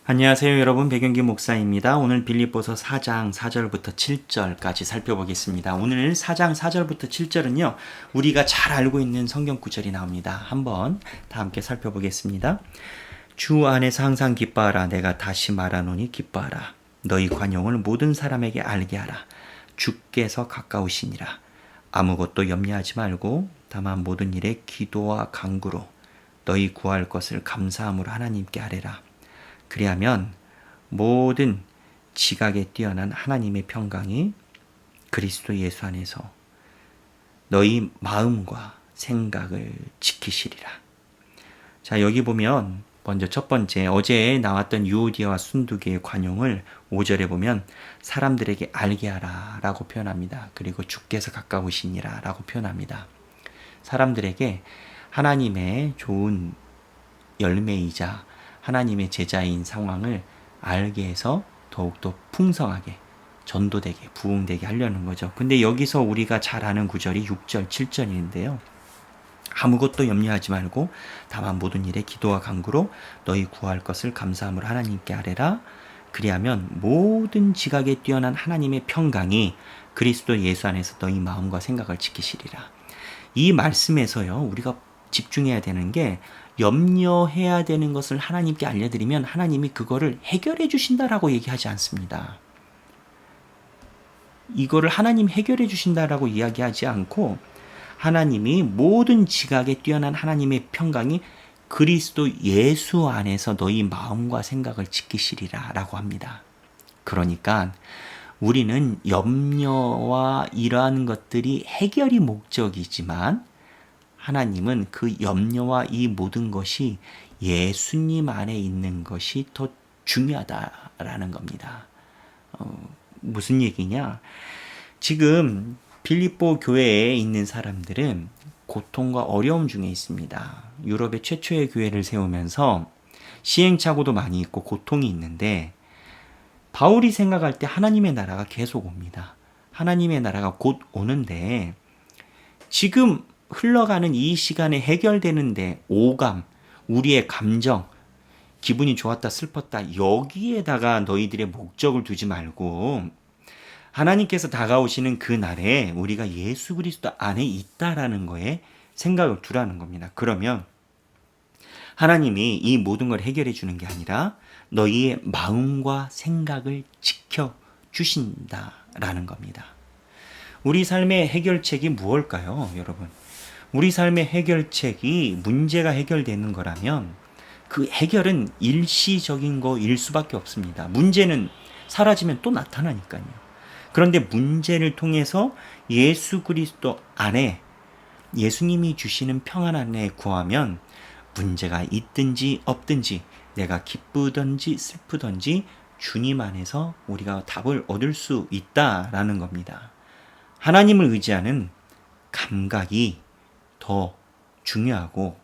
안녕하세요 여러분, 백영기 목사입니다. 오늘 빌립보서 4장 4절부터 7절까지 살펴보겠습니다. 오늘 4장 4절부터 7절은요 우리가 잘 알고 있는 성경 구절이 나옵니다. 한번 다 함께 살펴보겠습니다. 주 안에서 항상 기뻐하라. 내가 다시 말하노니 기뻐하라. 너희 관용을 모든 사람에게 알게 하라. 주께서 가까우시니라. 아무것도 염려하지 말고 다만 모든 일에 기도와 간구로 너희 구할 것을 감사함으로 하나님께 아뢰라. 그리하면 모든 지각에 뛰어난 하나님의 평강이 그리스도 예수 안에서 너희 마음과 생각을 지키시리라. 자, 여기 보면 먼저 첫 번째, 어제 나왔던 유오디아와 순두개의 관용을 5절에 보면 사람들에게 알게 하라 라고 표현합니다. 그리고 주께서 가까우시니라 라고 표현합니다. 사람들에게 하나님의 좋은 열매이자 하나님의 제자인 상황을 알게 해서 더욱더 풍성하게 전도되게 부흥되게 하려는 거죠. 근데 여기서 우리가 잘 아는 구절이 6절 7절인데요. 아무것도 염려하지 말고 다만 모든 일에 기도와 간구로 너희 구할 것을 감사함으로 하나님께 아뢰라. 그리하면 모든 지각에 뛰어난 하나님의 평강이 그리스도 예수 안에서 너희 마음과 생각을 지키시리라. 이 말씀에서요 우리가 집중해야 되는 게, 염려해야 되는 것을 하나님께 알려드리면 하나님이 그거를 해결해 주신다라고 얘기하지 않습니다. 이거를 하나님 해결해 주신다라고 이야기하지 않고, 하나님이 모든 지각에 뛰어난 하나님의 평강이 그리스도 예수 안에서 너희 마음과 생각을 지키시리라 라고 합니다. 그러니까 우리는 염려와 이러한 것들이 해결이 목적이지만 하나님은 그 염려와 이 모든 것이 예수님 안에 있는 것이 더 중요하다라는 겁니다. 무슨 얘기냐? 지금 빌립보 교회에 있는 사람들은 고통과 어려움 중에 있습니다. 유럽의 최초의 교회를 세우면서 시행착오도 많이 있고 고통이 있는데, 바울이 생각할 때 하나님의 나라가 계속 옵니다. 하나님의 나라가 곧 오는데, 지금 흘러가는 이 시간에 해결되는데 오감, 우리의 감정, 기분이 좋았다 슬펐다, 여기에다가 너희들의 목적을 두지 말고 하나님께서 다가오시는 그 날에 우리가 예수 그리스도 안에 있다라는 거에 생각을 두라는 겁니다. 그러면 하나님이 이 모든 걸 해결해 주는 게 아니라 너희의 마음과 생각을 지켜 주신다라는 겁니다. 우리 삶의 해결책이 무엇일까요, 여러분? 우리 삶의 해결책이 문제가 해결되는 거라면 그 해결은 일시적인 거일 수밖에 없습니다. 문제는 사라지면 또 나타나니까요. 그런데 문제를 통해서 예수 그리스도 안에 예수님이 주시는 평안 안에 구하면 문제가 있든지 없든지, 내가 기쁘든지 슬프든지 주님 안에서 우리가 답을 얻을 수 있다라는 겁니다. 하나님을 의지하는 감각이 더 중요하고,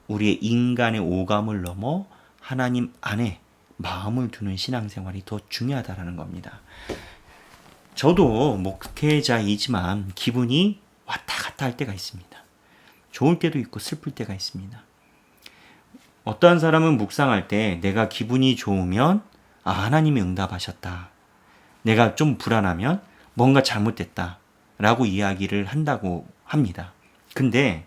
우리의 인간의 오감을 넘어 하나님 안에 마음을 두는 신앙생활이 더 중요하다는 겁니다. 저도 목회자이지만 기분이 왔다 갔다 할 때가 있습니다. 좋을 때도 있고 슬플 때가 있습니다. 어떠한 사람은 묵상할 때 내가 기분이 좋으면 하나님이 응답하셨다, 내가 좀 불안하면 뭔가 잘못됐다 라고 이야기를 한다고 합니다. 근데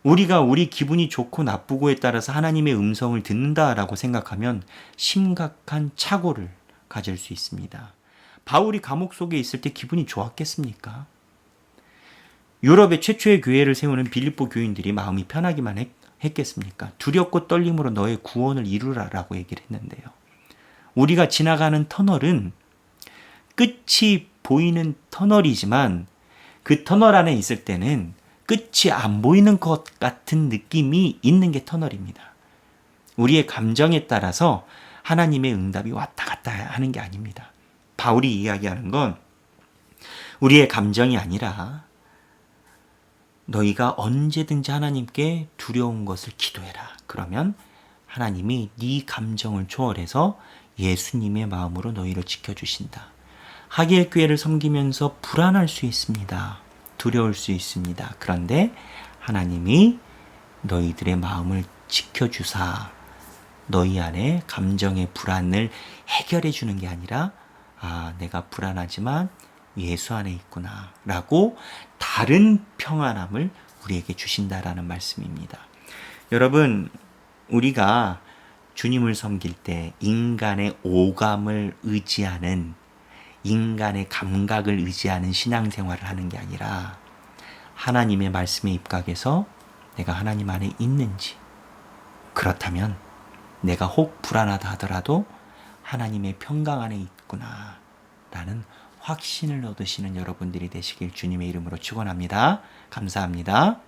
우리가 우리 기분이 좋고 나쁘고에 따라서 하나님의 음성을 듣는다라고 생각하면 심각한 착오를 가질 수 있습니다. 바울이 감옥 속에 있을 때 기분이 좋았겠습니까? 유럽의 최초의 교회를 세우는 빌립보 교인들이 마음이 편하기만 했겠습니까? 두렵고 떨림으로 너의 구원을 이루라라고 얘기를 했는데요. 우리가 지나가는 터널은 끝이 보이는 터널이지만 그 터널 안에 있을 때는 끝이 안 보이는 것 같은 느낌이 있는 게 터널입니다. 우리의 감정에 따라서 하나님의 응답이 왔다 갔다 하는 게 아닙니다. 바울이 이야기하는 건 우리의 감정이 아니라 너희가 언제든지 하나님께 두려운 것을 기도해라. 그러면 하나님이 네 감정을 초월해서 예수님의 마음으로 너희를 지켜주신다. 하길 교회를 섬기면서 불안할 수 있습니다. 두려울 수 있습니다. 그런데 하나님이 너희들의 마음을 지켜주사 너희 안에 감정의 불안을 해결해 주는 게 아니라 내가 불안하지만 예수 안에 있구나 라고 다른 평안함을 우리에게 주신다라는 말씀입니다. 여러분, 우리가 주님을 섬길 때 인간의 오감을 의지하는, 인간의 감각을 의지하는 신앙생활을 하는 게 아니라 하나님의 말씀에 입각해서 내가 하나님 안에 있는지, 그렇다면 내가 혹 불안하다 하더라도 하나님의 평강 안에 있구나 라는 확신을 얻으시는 여러분들이 되시길 주님의 이름으로 축원합니다. 감사합니다.